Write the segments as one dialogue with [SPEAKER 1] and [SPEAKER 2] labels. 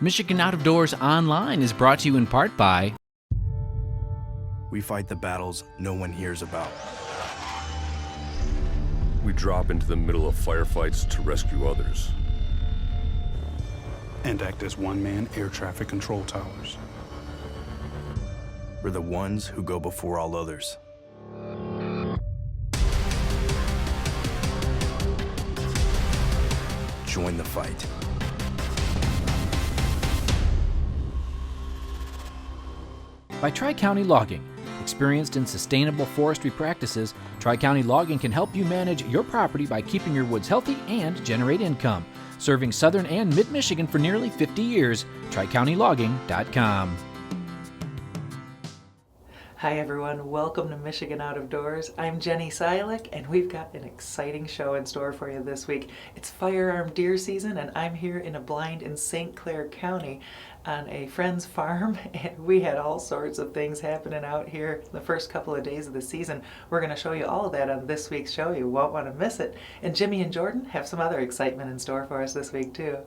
[SPEAKER 1] Michigan Out of Doors Online is brought to you in part by...
[SPEAKER 2] We fight the battles no one hears about.
[SPEAKER 3] We drop into the middle of firefights to rescue others.
[SPEAKER 4] And act as one-man air traffic control towers.
[SPEAKER 2] We're the ones who go before all others. Join the fight.
[SPEAKER 1] By Tri-County Logging. Experienced in sustainable forestry practices, Tri-County Logging can help you manage your property by keeping your woods healthy and generate income. Serving southern and mid-Michigan for nearly 50 years, TriCountyLogging.com.
[SPEAKER 5] Hi everyone, welcome to Michigan Out of Doors. I'm Jenny Silik and we've got an exciting show in store for you this week. It's firearm deer season and I'm here in a blind in St. Clair County on a friend's farm, and we had all sorts of things happening out here the first couple of days of the season. We're going to show you all of that on this week's show. You won't want to miss it. And Jimmy and Jordan have some other excitement in store for us this week too.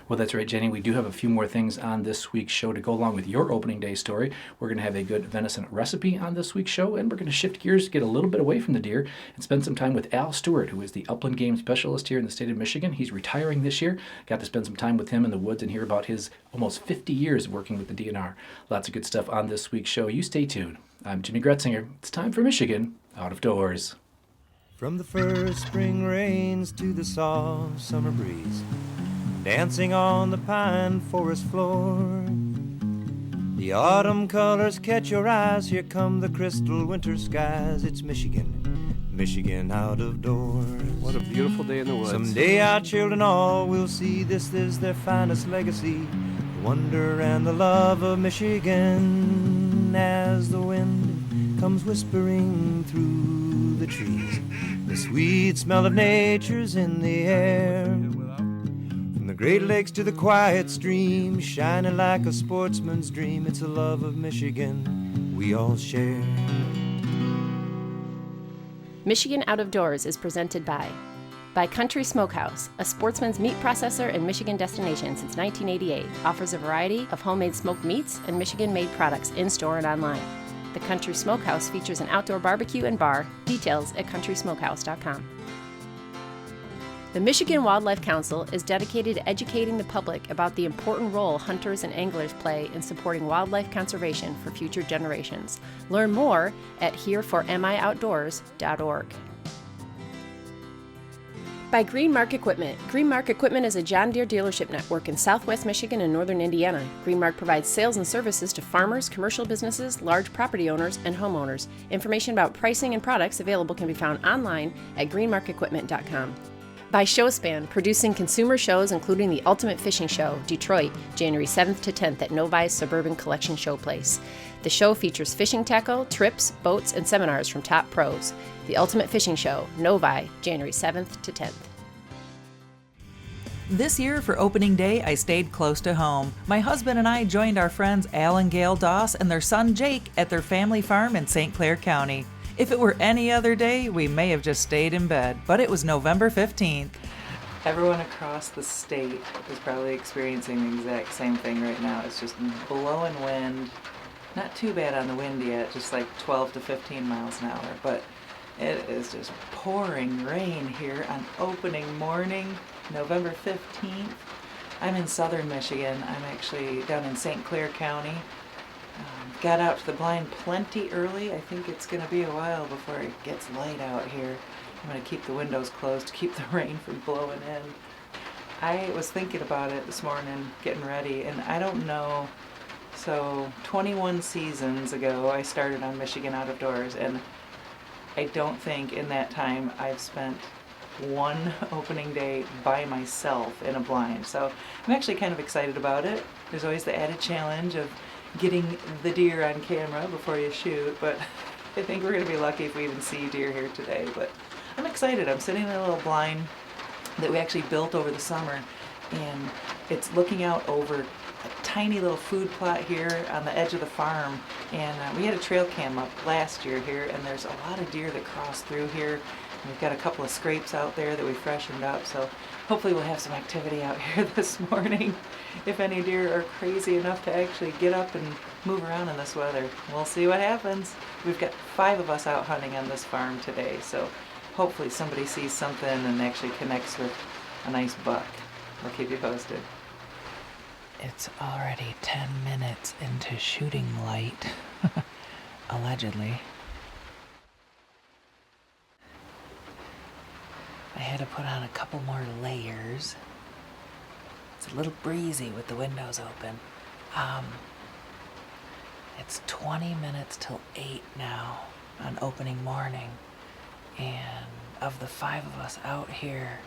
[SPEAKER 6] Well, that's right, Jenny. We do have a few more things on this week's show to go along with your opening day story. We're going to have a good venison recipe on this week's show, and we're going to shift gears to get a little bit away from the deer and spend some time with Al Stewart, who is the upland game specialist here in the state of Michigan. He's retiring this year. Got to spend some time with him in the woods and hear about his almost 50 years working with the DNR. Lots of good stuff on this week's show. You stay tuned. I'm Jimmy Gretzinger. It's time for Michigan Out of Doors.
[SPEAKER 7] From the first spring rains to the soft summer breeze, dancing on the pine forest floor, the autumn colors catch your eyes. Here come the crystal winter skies. It's Michigan, Michigan out of doors.
[SPEAKER 8] What a beautiful day in the woods.
[SPEAKER 7] Someday our children all will see this is their finest legacy, the wonder and the love of Michigan. As the wind comes whispering through the trees, the sweet smell of nature's in the air. From the Great Lakes to the quiet stream, shining like a sportsman's dream. It's a love of Michigan we all share.
[SPEAKER 9] Michigan Out of Doors is presented by Country Smokehouse, a sportsman's meat processor and Michigan destination since 1988. Offers a variety of homemade smoked meats and Michigan-made products in-store and online. The Country Smokehouse features an outdoor barbecue and bar. Details at countrysmokehouse.com. The Michigan Wildlife Council is dedicated to educating the public about the important role hunters and anglers play in supporting wildlife conservation for future generations. Learn more at hereformioutdoors.org. By Greenmark Equipment. Greenmark Equipment is a John Deere dealership network in southwest Michigan and northern Indiana. Greenmark provides sales and services to farmers, commercial businesses, large property owners, and homeowners. Information about pricing and products available can be found online at greenmarkequipment.com. By Showspan, producing consumer shows including the Ultimate Fishing Show, Detroit, January 7th to 10th at Novi's Suburban Collection Showplace. The show features fishing tackle, trips, boats, and seminars from top pros. The Ultimate Fishing Show, Novi, January 7th to 10th.
[SPEAKER 5] This year for opening day, I stayed close to home. My husband and I joined our friends Al and Gail Doss and their son Jake at their family farm in St. Clair County. If it were any other day, we may have just stayed in bed, but it was November 15th. Everyone across the state is probably experiencing the exact same thing right now. It's just blowing wind. Not too bad on the wind yet, just like 12 to 15 miles an hour, but it is just pouring rain here on opening morning, November 15th. I'm in southern Michigan. I'm actually down in St. Clair County. Got out to the blind plenty early. I think it's going to be a while before it gets light out here. I'm going to keep the windows closed to keep the rain from blowing in. I was thinking about it this morning, getting ready, and I don't know. So 21 seasons ago, I started on Michigan Out of Doors, and I don't think in that time I've spent one opening day by myself in a blind. So I'm actually kind of excited about it. There's always the added challenge of getting the deer on camera before you shoot, but I think we're going to be lucky if we even see deer here today. But I'm excited. I'm sitting in a little blind that we actually built over the summer, and it's looking out over a tiny little food plot here on the edge of the farm. And we had a trail cam up last year here, and there's a lot of deer that cross through here. And we've got a couple of scrapes out there that we freshened up, so Hopefully we'll have some activity out here this morning. If any deer are crazy enough to actually get up and move around in this weather, we'll see what happens. We've got 5 of us out hunting on this farm today, so hopefully somebody sees something and actually connects with a nice buck. I'll keep you posted. It's already 10 minutes into shooting light, allegedly. I had to put on a couple more layers. It's a little breezy with the windows open. It's 20 minutes till 8 now on opening morning. And of the 5 of us out here,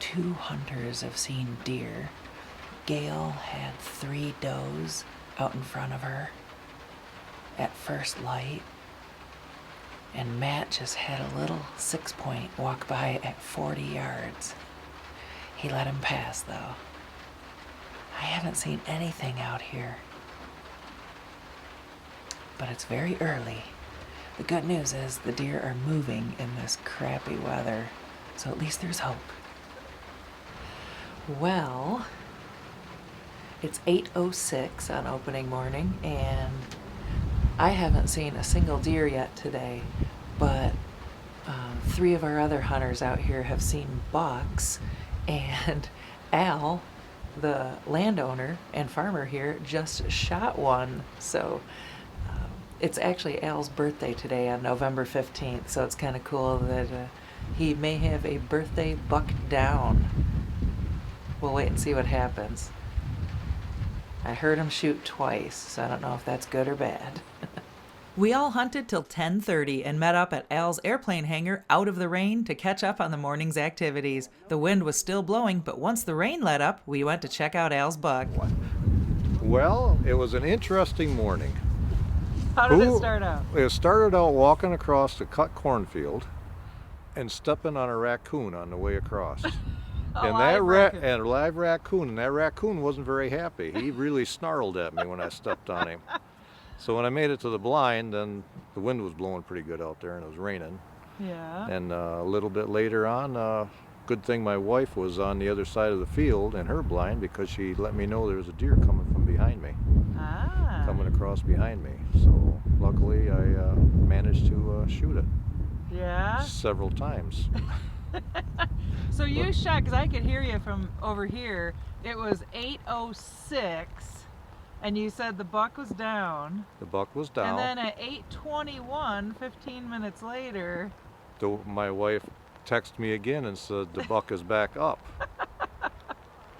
[SPEAKER 5] 2 hunters have seen deer. Gail had 3 does out in front of her at first light. And Matt just had a little 6-point walk by at 40 yards. He let him pass, though. I haven't seen anything out here. But it's very early. The good news is the deer are moving in this crappy weather, so at least there's hope. Well, it's 8:06 on opening morning, and I haven't seen a single deer yet today, but 3 of our other hunters out here have seen bucks, and Al, the landowner and farmer here, just shot one. So it's actually Al's birthday today on November 15th, so it's kind of cool that he may have a birthday buck down. We'll wait and see what happens. I heard him shoot twice, so I don't know if that's good or bad. We all hunted till 10:30 and met up at Al's airplane hangar out of the rain to catch up on the morning's activities. The wind was still blowing, but once the rain let up, we went to check out Al's buck.
[SPEAKER 10] Well, it was an interesting morning.
[SPEAKER 5] How did it start out?
[SPEAKER 10] It started out walking across the cut cornfield and stepping on a raccoon on the way across. And a live raccoon, and that raccoon wasn't very happy. He really snarled at me when I stepped on him. So when I made it to the blind, then the wind was blowing pretty good out there and it was raining.
[SPEAKER 5] Yeah.
[SPEAKER 10] And a little bit later on, good thing my wife was on the other side of the field in her blind, because she let me know there was a deer coming from behind me. Coming across behind me. So luckily I managed to shoot it.
[SPEAKER 5] Yeah?
[SPEAKER 10] Several times.
[SPEAKER 5] So you shot, because I could hear you from over here, it was 8:06, and you said the buck was down.
[SPEAKER 10] The buck was down.
[SPEAKER 5] And then at 8:21, 15 minutes later,
[SPEAKER 10] my wife texted me again and said the buck is back up.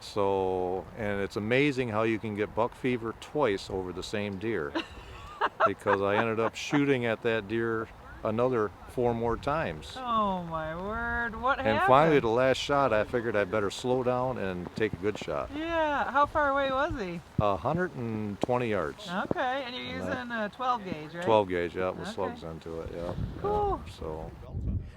[SPEAKER 10] So, and it's amazing how you can get buck fever twice over the same deer, because I ended up shooting at that deer another 4 more times.
[SPEAKER 5] Oh my word, what happened?
[SPEAKER 10] And finally, the last shot, I figured I'd better slow down and take a good shot.
[SPEAKER 5] Yeah, how far away was he?
[SPEAKER 10] 120 yards.
[SPEAKER 5] Okay, and you're using a 12 gauge, right?
[SPEAKER 10] 12 gauge, yeah, with slugs into it, yeah.
[SPEAKER 5] Cool.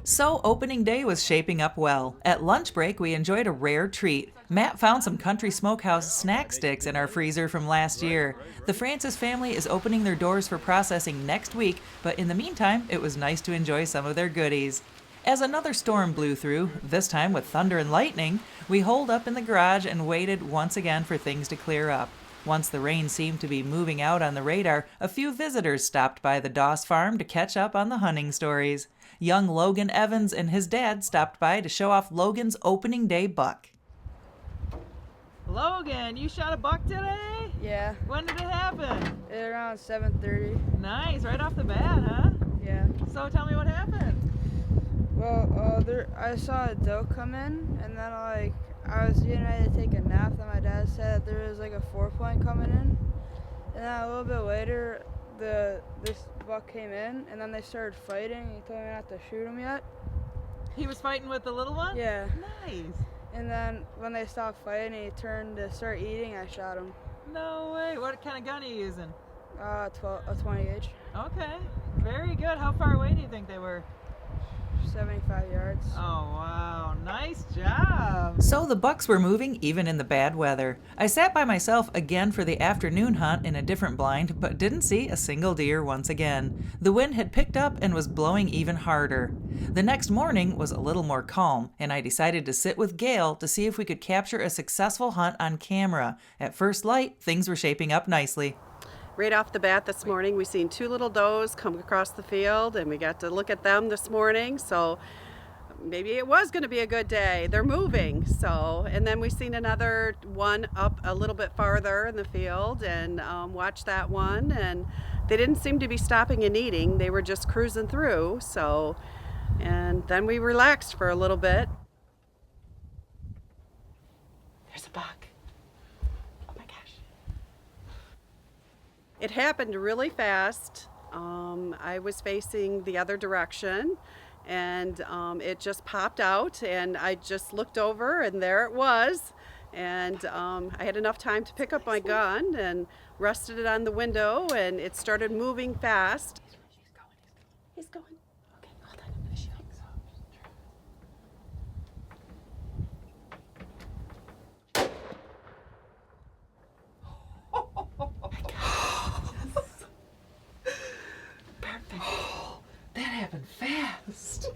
[SPEAKER 10] So
[SPEAKER 5] opening day was shaping up well. At lunch break, we enjoyed a rare treat. Matt found some Country Smokehouse snack sticks in our freezer from last year. The Francis family is opening their doors for processing next week, but in the meantime, it was nice to enjoy some of their goodies. As another storm blew through, this time with thunder and lightning, we holed up in the garage and waited once again for things to clear up. Once the rain seemed to be moving out on the radar, a few visitors stopped by the Doss farm to catch up on the hunting stories. Young Logan Evans and his dad stopped by to show off Logan's opening day buck. Logan, you shot a buck today?
[SPEAKER 11] Yeah.
[SPEAKER 5] When did it happen?
[SPEAKER 11] Around 7:30.
[SPEAKER 5] Nice, right off the bat, huh?
[SPEAKER 11] Yeah.
[SPEAKER 5] So tell me what happened.
[SPEAKER 11] Well, I saw a doe come in, and then I was getting ready to take a nap, and my dad said that there was like a 4-point coming in. And then a little bit later, this buck came in, and then they started fighting. He told me not to shoot him yet.
[SPEAKER 5] He was fighting with the little one?
[SPEAKER 11] Yeah.
[SPEAKER 5] Nice.
[SPEAKER 11] And then when they stopped fighting, he turned to start eating. I shot him.
[SPEAKER 5] No way. What kind of gun are you using?
[SPEAKER 11] A 20 gauge.
[SPEAKER 5] Okay. Very good. How far away do you think they were?
[SPEAKER 11] 75 yards.
[SPEAKER 5] Oh, wow. Nice job. So the bucks were moving even in the bad weather. I sat by myself again for the afternoon hunt in a different blind, but didn't see a single deer once again. The wind had picked up and was blowing even harder. The next morning was a little more calm, and I decided to sit with Gail to see if we could capture a successful hunt on camera. At first light, things were shaping up nicely.
[SPEAKER 12] Right off the bat this morning, we seen 2 little does come across the field, and we got to look at them this morning. So maybe it was going to be a good day. They're moving. So, and then we seen another one up a little bit farther in the field, and watched that one. And they didn't seem to be stopping and eating. They were just cruising through. So, and then we relaxed for a little bit. There's a buck. It happened really fast. I was facing the other direction, and it just popped out, and I just looked over, and there it was. And I had enough time to pick up my gun and rested it on the window, and it started moving fast. He's going. Okay, hold on. I'm gonna shoot.
[SPEAKER 5] That happened fast.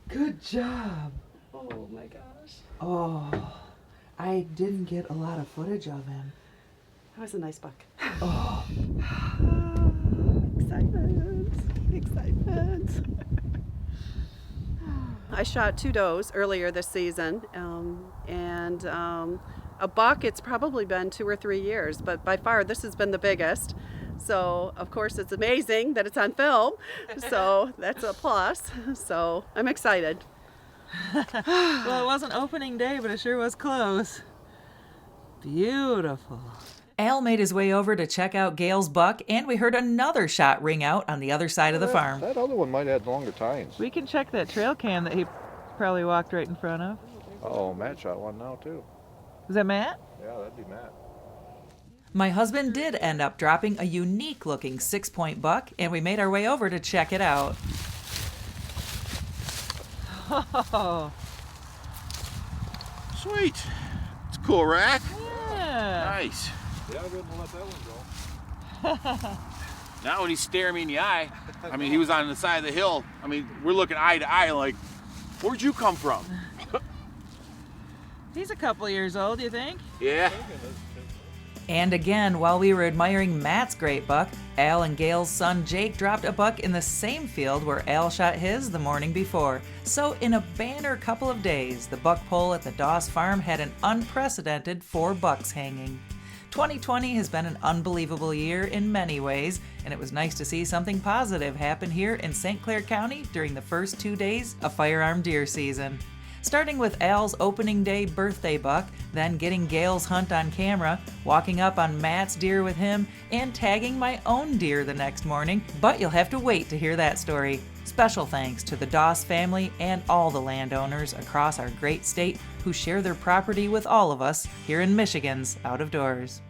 [SPEAKER 5] Good job.
[SPEAKER 12] Oh my gosh.
[SPEAKER 5] Oh, I didn't get a lot of footage of him.
[SPEAKER 12] That was a nice buck.
[SPEAKER 5] Oh.
[SPEAKER 12] Excitement. I shot 2 does earlier this season, and a buck, it's probably been 2 or 3 years, but by far this has been the biggest. So, of course, it's amazing that it's on film, so that's a plus. So, I'm excited.
[SPEAKER 5] Well, it wasn't opening day, but it sure was close. Beautiful. Al made his way over to check out Gail's buck, and we heard another shot ring out on the other side of the farm.
[SPEAKER 10] That other one might have longer tines.
[SPEAKER 5] We can check that trail cam that he probably walked right in front of.
[SPEAKER 10] Oh, Matt shot one now, too.
[SPEAKER 5] Is that Matt?
[SPEAKER 10] Yeah, that'd be Matt.
[SPEAKER 5] My husband did end up dropping a unique-looking 6-point buck, and we made our way over to check it out. Oh.
[SPEAKER 13] Sweet. It's a cool rack.
[SPEAKER 5] Yeah.
[SPEAKER 13] Nice.
[SPEAKER 10] Yeah, I wouldn't let that one go.
[SPEAKER 13] Not when he's staring me in the eye. I mean, he was on the side of the hill. I mean, we're looking eye to eye like, where'd you come from?
[SPEAKER 5] He's a couple years old, you think?
[SPEAKER 13] Yeah.
[SPEAKER 5] And again, while we were admiring Matt's great buck, Al and Gail's son Jake dropped a buck in the same field where Al shot his the morning before. So in a banner couple of days, the buck pole at the Doss farm had an unprecedented 4 bucks hanging. 2020 has been an unbelievable year in many ways, and it was nice to see something positive happen here in St. Clair County during the first 2 days of firearm deer season. Starting with Al's opening day birthday buck, then getting Gail's hunt on camera, walking up on Matt's deer with him, and tagging my own deer the next morning, but you'll have to wait to hear that story. Special thanks to the Doss family and all the landowners across our great state who share their property with all of us here in Michigan's Out of Doors.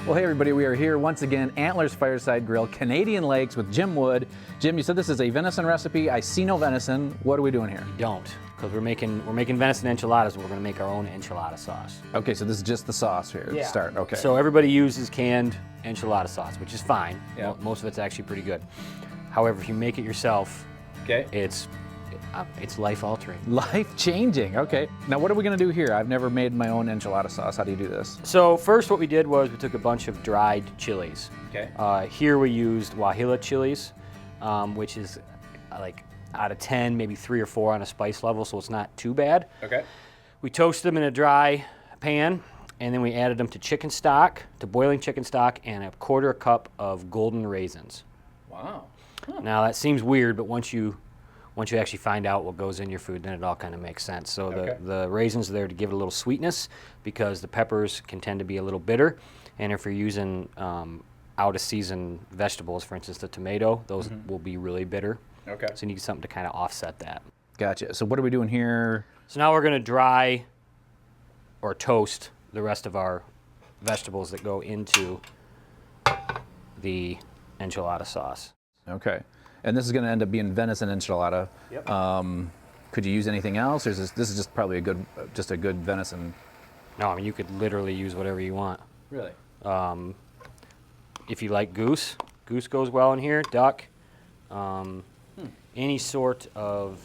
[SPEAKER 1] Well, hey everybody, we are here once again, Antlers Fireside Grill, Canadian Lakes with Jim Wood. Jim, you said this is a venison recipe. I see no venison. What are we doing here?
[SPEAKER 14] You don't, because we're making venison enchiladas, and we're going to make our own enchilada sauce.
[SPEAKER 1] Okay, so this is just the sauce here to start. Okay.
[SPEAKER 14] So everybody uses canned enchilada sauce, which is fine.
[SPEAKER 1] Yeah.
[SPEAKER 14] Most of it's actually pretty good. However, if you make it yourself, it's life-altering.
[SPEAKER 1] Life-changing, okay. Now what are we gonna do here? I've never made my own enchilada sauce. How do you do this?
[SPEAKER 14] So first what we did was we took a bunch of dried chilies.
[SPEAKER 1] Okay.
[SPEAKER 14] Here we used Wahila chilies, which is like out of 10, maybe 3 or 4 on a spice level, so it's not too bad.
[SPEAKER 1] Okay.
[SPEAKER 14] We toasted them in a dry pan, and then we added them to chicken stock, to boiling chicken stock, and a 1/4 cup of golden raisins.
[SPEAKER 1] Wow. Huh.
[SPEAKER 14] Now that seems weird, but once you actually find out what goes in your food, then it all kind of makes sense. So the raisins are there to give it a little sweetness, because the peppers can tend to be a little bitter. And if you're using out-of-season vegetables, for instance, the tomato, those will be really bitter.
[SPEAKER 6] Okay.
[SPEAKER 14] So you need something to kind of offset that.
[SPEAKER 1] Gotcha. So what are we doing here?
[SPEAKER 14] So now we're going to dry or toast the rest of our vegetables that go into the enchilada sauce.
[SPEAKER 1] Okay. And this is going to end up being venison enchilada.
[SPEAKER 14] Yep.
[SPEAKER 1] Could you use anything else, or is this is just probably a good venison?
[SPEAKER 14] No, I mean, you could literally use whatever you want.
[SPEAKER 6] Really?
[SPEAKER 14] If you like goose goes well in here, duck, any sort of,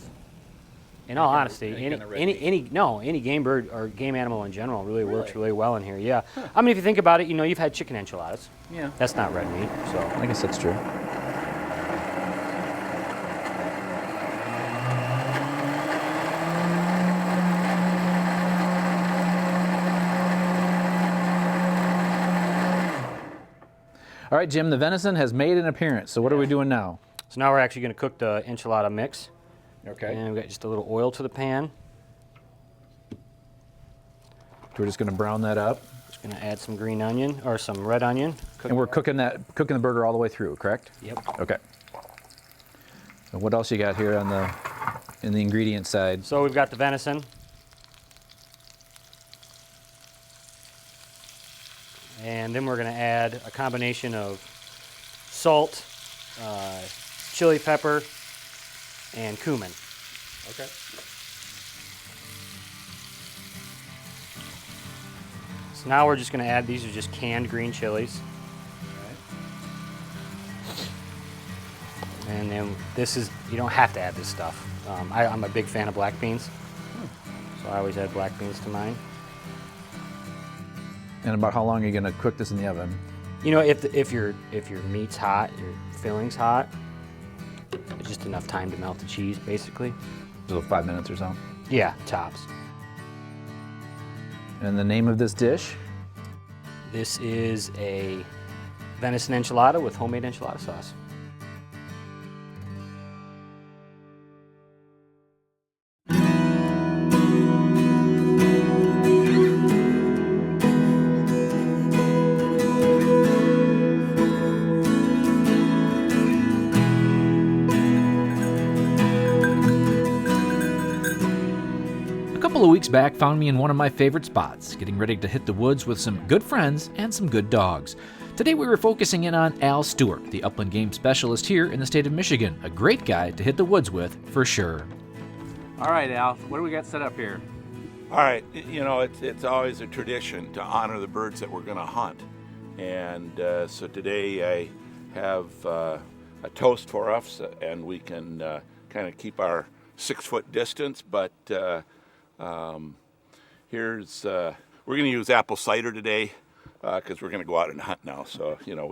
[SPEAKER 14] in all honesty, any game bird or game animal in general really works really well in here. Yeah. I mean, if you think about it, you know, you've had chicken enchiladas.
[SPEAKER 6] Yeah.
[SPEAKER 14] That's not red meat, so.
[SPEAKER 1] I guess that's true. All right, Jim, the venison has made an appearance. So what are we doing now?
[SPEAKER 14] So now we're actually going to cook the enchilada mix.
[SPEAKER 1] Okay.
[SPEAKER 14] And we've got just a little oil to the pan.
[SPEAKER 1] We're just going to brown that up.
[SPEAKER 14] Just going to add some green onion or some red onion.
[SPEAKER 1] And we're cooking the burger all the way through, correct?
[SPEAKER 14] Yep.
[SPEAKER 1] Okay. So what else you got here on in the ingredient side?
[SPEAKER 14] So we've got the venison. And then we're going to add a combination of salt, chili pepper, and cumin.
[SPEAKER 6] Okay.
[SPEAKER 14] So now we're just going to add, these are just canned green chilies.
[SPEAKER 6] Right.
[SPEAKER 14] And then this is, you don't have to add this stuff. I'm a big fan of black beans. So I always add black beans to mine.
[SPEAKER 1] And about how long are you going to cook this in the oven?
[SPEAKER 14] You know, if your meat's hot, your filling's hot, it's just enough time to melt the cheese, basically.
[SPEAKER 1] So 5 minutes or so?
[SPEAKER 14] Yeah, tops.
[SPEAKER 1] And the name of this dish?
[SPEAKER 14] This is a venison enchilada with homemade enchilada sauce.
[SPEAKER 1] A couple of weeks back found me in one of my favorite spots, getting ready to hit the woods with some good friends and some good dogs. Today we were focusing in on Al Stewart, the upland game specialist here in the state of Michigan. A great guy to hit the woods with, for sure.
[SPEAKER 6] All right, Al, what do we got set up here?
[SPEAKER 15] All right, you know, it's always a tradition to honor the birds that we're going to hunt. And so today I have a toast for us, and we can kind of keep our 6-foot distance, but here's, we're going to use apple cider today because we're going to go out and hunt now. So, you know,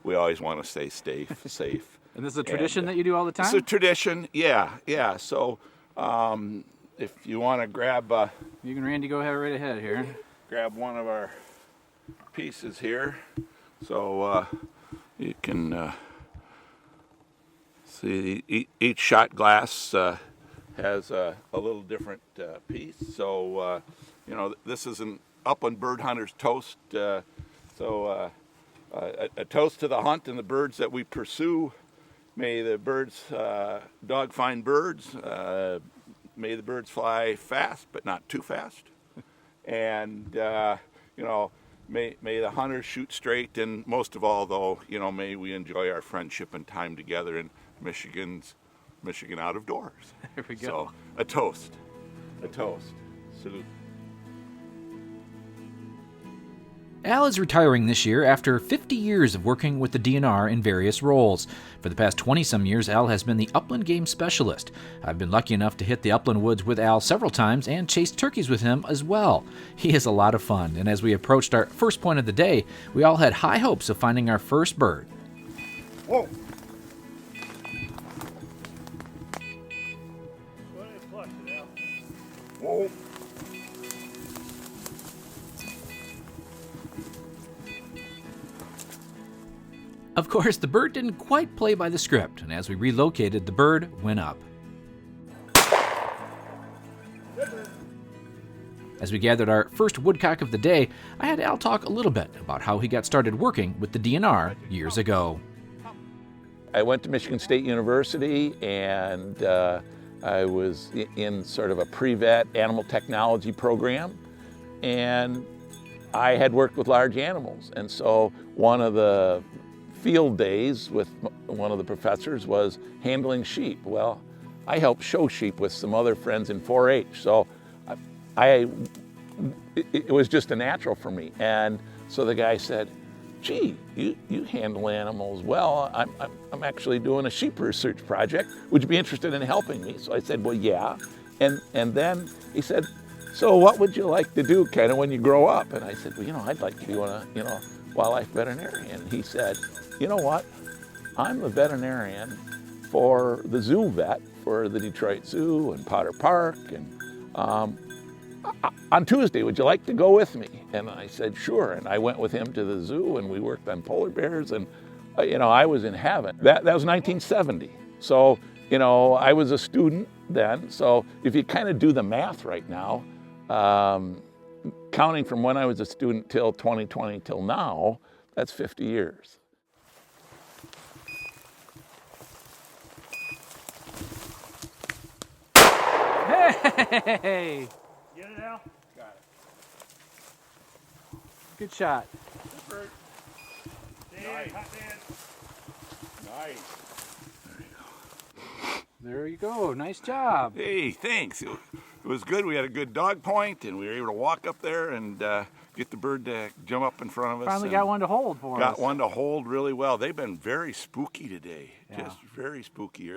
[SPEAKER 15] we always want to stay safe.
[SPEAKER 6] And this is a tradition that you do all the time?
[SPEAKER 15] It's a tradition, yeah. So if you want to grab...
[SPEAKER 6] you can, Randy, go ahead right ahead here.
[SPEAKER 15] Grab one of our pieces here. So you can see each shot glass has a little different piece. So, you know, this is an upland bird hunter's toast. A toast to the hunt and the birds that we pursue. May the birds dog find birds. May the birds fly fast, but not too fast. And, you know, may the hunters shoot straight. And most of all, though, you know, may we enjoy our friendship and time together in Michigan out of doors.
[SPEAKER 6] There we go.
[SPEAKER 15] So, a toast. Salute.
[SPEAKER 1] Al is retiring this year after 50 years of working with the DNR in various roles. For the past 20-some years, Al has been the upland game specialist. I've been lucky enough to hit the upland woods with Al several times and chase turkeys with him as well. He is a lot of fun, and as we approached our first point of the day, we all had high hopes of finding our first bird.
[SPEAKER 10] Whoa! Whoa!
[SPEAKER 1] Of course, the bird didn't quite play by the script, and as we relocated, the bird went up. As we gathered our first woodcock of the day, I had Al talk a little bit about how he got started working with the DNR years ago.
[SPEAKER 15] I went to Michigan State University, and I was in sort of a pre-vet animal technology program, and I had worked with large animals. And so one of the field days with one of the professors was handling sheep. Well, I helped show sheep with some other friends in 4-H, so it was just a natural for me. And so the guy said, gee, you handle animals well. I'm actually doing a sheep research project. Would you be interested in helping me? So I said, well, yeah. And then he said, so what would you like to do kind of when you grow up? And I said, well, I'd like to be a wildlife veterinarian. And he said, you know what? I'm the veterinarian for the zoo vet for the Detroit Zoo and Potter Park. And on Tuesday, would you like to go with me? And I said, sure. And I went with him to the zoo, and we worked on polar bears, and I was in heaven. That was 1970. So, I was a student then. So if you kind of do the math right now, counting from when I was a student till 2020 till now, that's 50 years.
[SPEAKER 8] Hey! Get it out? Got it. Good shot.
[SPEAKER 15] Good bird.
[SPEAKER 8] Nice. Hot man.
[SPEAKER 15] Nice.
[SPEAKER 8] There you go. Nice job.
[SPEAKER 15] Hey, thanks. It was good. We had a good dog point, and we were able to walk up there and get the bird to jump up in front of us.
[SPEAKER 8] Finally got one to hold for us.
[SPEAKER 15] Got one to hold really well. They've been very spooky today.
[SPEAKER 8] Yeah.
[SPEAKER 15] Just very spooky.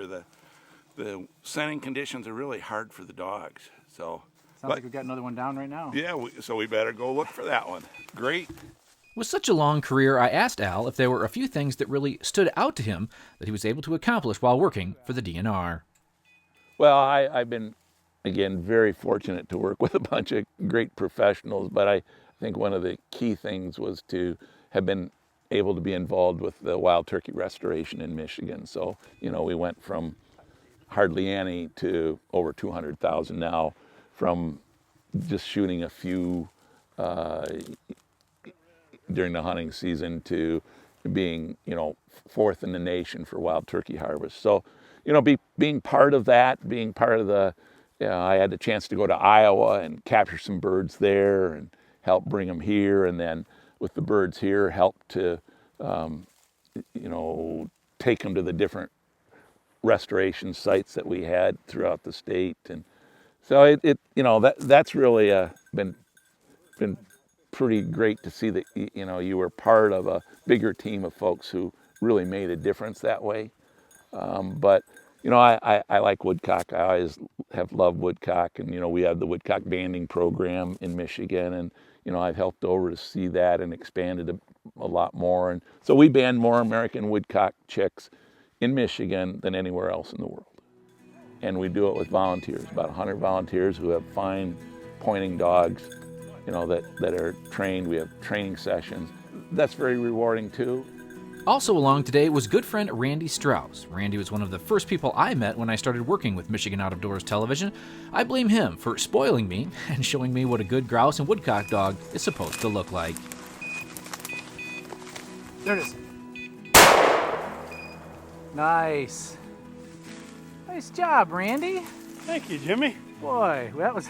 [SPEAKER 15] The scenting conditions are really hard for the dogs. So
[SPEAKER 8] sounds like we've got another one down right now.
[SPEAKER 15] Yeah, so we better go look for that one. Great.
[SPEAKER 1] With such a long career, I asked Al if there were a few things that really stood out to him that he was able to accomplish while working for the DNR.
[SPEAKER 15] Well, I've been, again, very fortunate to work with a bunch of great professionals, but I think one of the key things was to have been able to be involved with the wild turkey restoration in Michigan. So, we went from hardly any to over 200,000 now, from just shooting a few during the hunting season to being, fourth in the nation for wild turkey harvest. So, being part of that, being part of I had the chance to go to Iowa and capture some birds there and help bring them here, and then with the birds here, help to, take them to the different restoration sites that we had throughout the state. And so that's really been pretty great to see that you were part of a bigger team of folks who really made a difference that way. But I like Woodcock. I always have loved Woodcock, and we have the Woodcock banding program in Michigan, and I've helped over to see that and expanded a lot more. And so we band more American Woodcock chicks in Michigan than anywhere else in the world. And we do it with volunteers, about 100 volunteers who have fine pointing dogs, that are trained. We have training sessions. That's very rewarding too.
[SPEAKER 1] Also along today was good friend Randy Strauss. Randy was one of the first people I met when I started working with Michigan Out of Doors Television. I blame him for spoiling me and showing me what a good grouse and woodcock dog is supposed to look like.
[SPEAKER 8] There it is. Nice. Nice job, Randy.
[SPEAKER 16] Thank you, Jimmy.
[SPEAKER 8] Boy, that was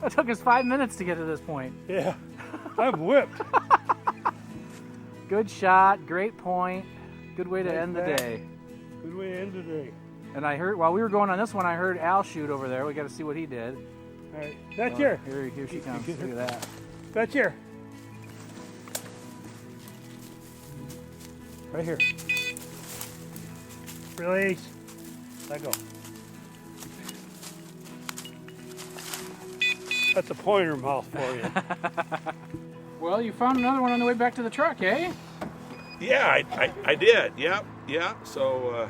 [SPEAKER 8] that took us 5 minutes to get to this point.
[SPEAKER 16] Yeah, I'm whipped.
[SPEAKER 8] Good shot, great point. Good way to end the day.
[SPEAKER 16] Good way to end the day.
[SPEAKER 8] And I heard, while we were going on this one, I heard Al shoot over there. We got to see what he did.
[SPEAKER 16] All right, that's here.
[SPEAKER 8] Here she comes. Look at that.
[SPEAKER 16] That's here. Right here. Release. Let go. That's a pointer mouth for you.
[SPEAKER 8] Well, you found another one on the way back to the truck, eh?
[SPEAKER 15] Yeah, I did. Yep. So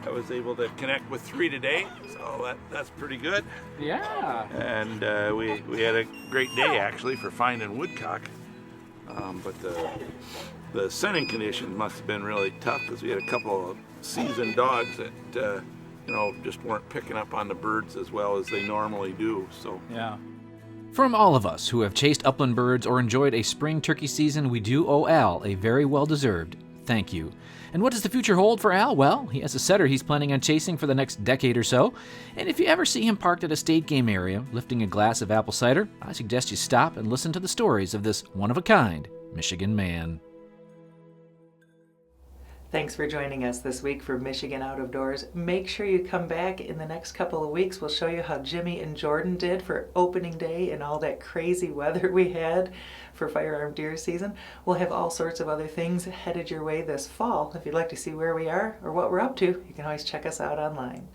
[SPEAKER 15] I was able to connect with 3 today, so that's pretty good.
[SPEAKER 8] Yeah.
[SPEAKER 15] And we had a great day actually for finding woodcock, but the scenting conditions must have been really tough because we had a couple of seasoned dogs that just weren't picking up on the birds as well as they normally do. So
[SPEAKER 8] yeah.
[SPEAKER 1] From all of us who have chased upland birds or enjoyed a spring turkey season, we do owe Al a very well-deserved thank you. And what does the future hold for Al? Well, he has a setter he's planning on chasing for the next decade or so. And if you ever see him parked at a state game area, lifting a glass of apple cider, I suggest you stop and listen to the stories of this one-of-a-kind Michigan man.
[SPEAKER 5] Thanks for joining us this week for Michigan Out of Doors. Make sure you come back in the next couple of weeks. We'll show you how Jimmy and Jordan did for opening day and all that crazy weather we had for firearm deer season. We'll have all sorts of other things headed your way this fall. If you'd like to see where we are or what we're up to, you can always check us out online.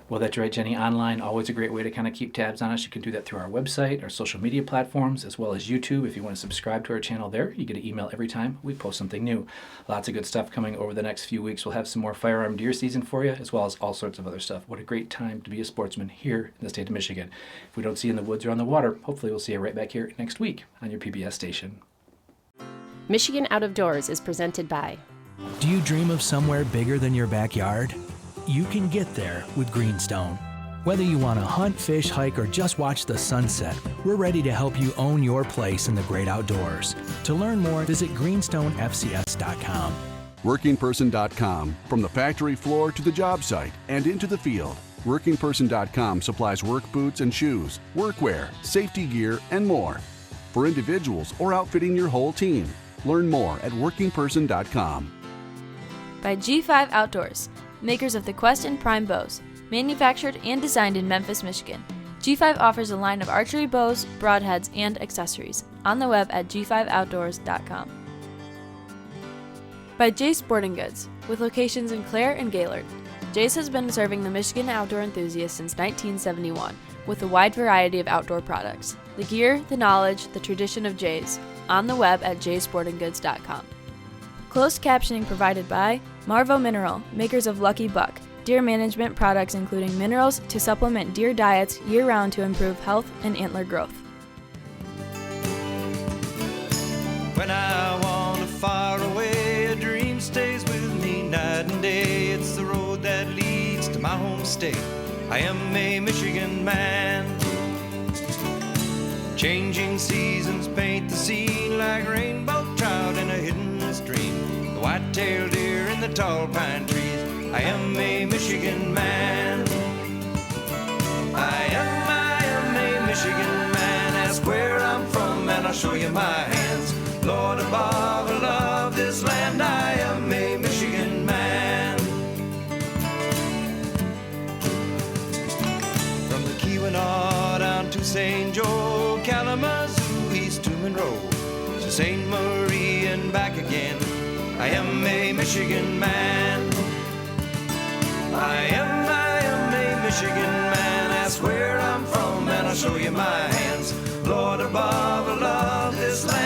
[SPEAKER 6] Well, that's right, Jenny. Online, always a great way to kind of keep tabs on us. You can do that through our website, our social media platforms, as well as YouTube. If you want to subscribe to our channel there, you get an email every time we post something new. Lots of good stuff coming over the next few weeks. We'll have some more firearm deer season for you, as well as all sorts of other stuff. What a great time to be a sportsman here in the state of Michigan. If we don't see you in the woods or on the water, hopefully we'll see you right back here next week on your PBS station.
[SPEAKER 9] Michigan Out of Doors is presented by...
[SPEAKER 17] Do you dream of somewhere bigger than your backyard? You can get there with Greenstone. Whether you want to hunt, fish, hike, or just watch the sunset, we're ready to help you own your place in the great outdoors. To learn more, visit greenstonefcs.com.
[SPEAKER 18] WorkingPerson.com. From the factory floor to the job site and into the field, WorkingPerson.com supplies work boots and shoes, workwear, safety gear, and more for individuals or outfitting your whole team. Learn more at WorkingPerson.com.
[SPEAKER 19] By G5 Outdoors, makers of the Quest and Prime bows, manufactured and designed in Memphis, Michigan. G5 offers a line of archery bows, broadheads, and accessories on the web at g5outdoors.com. By Jay's Sporting Goods, with locations in Clare and Gaylord. Jay's has been serving the Michigan outdoor enthusiast since 1971 with a wide variety of outdoor products. The gear, the knowledge, the tradition of Jay's on the web at jaysportinggoods.com. Closed captioning provided by Marvo Mineral, makers of Lucky Buck, deer management products including minerals to supplement deer diets year-round to improve health and antler growth.
[SPEAKER 7] When I wander far away, a dream stays with me night and day. It's the road that leads to my home state. I am a Michigan man. Changing seasons paint the scene like rainbow trout in a hidden stream. The white-tailed deer in the tall pine trees. I am a Michigan man. I am a Michigan man. Ask where I'm from and I'll show you my hands. Lord above, I love this land. I am a Michigan man. From the Keweenaw down to St. Joe, Kalamazoo, East to Monroe, to St. Marie and back again. I am a Michigan man. I am a Michigan man. Ask where I'm from and I'll show you my hands. Lord above, I love this land.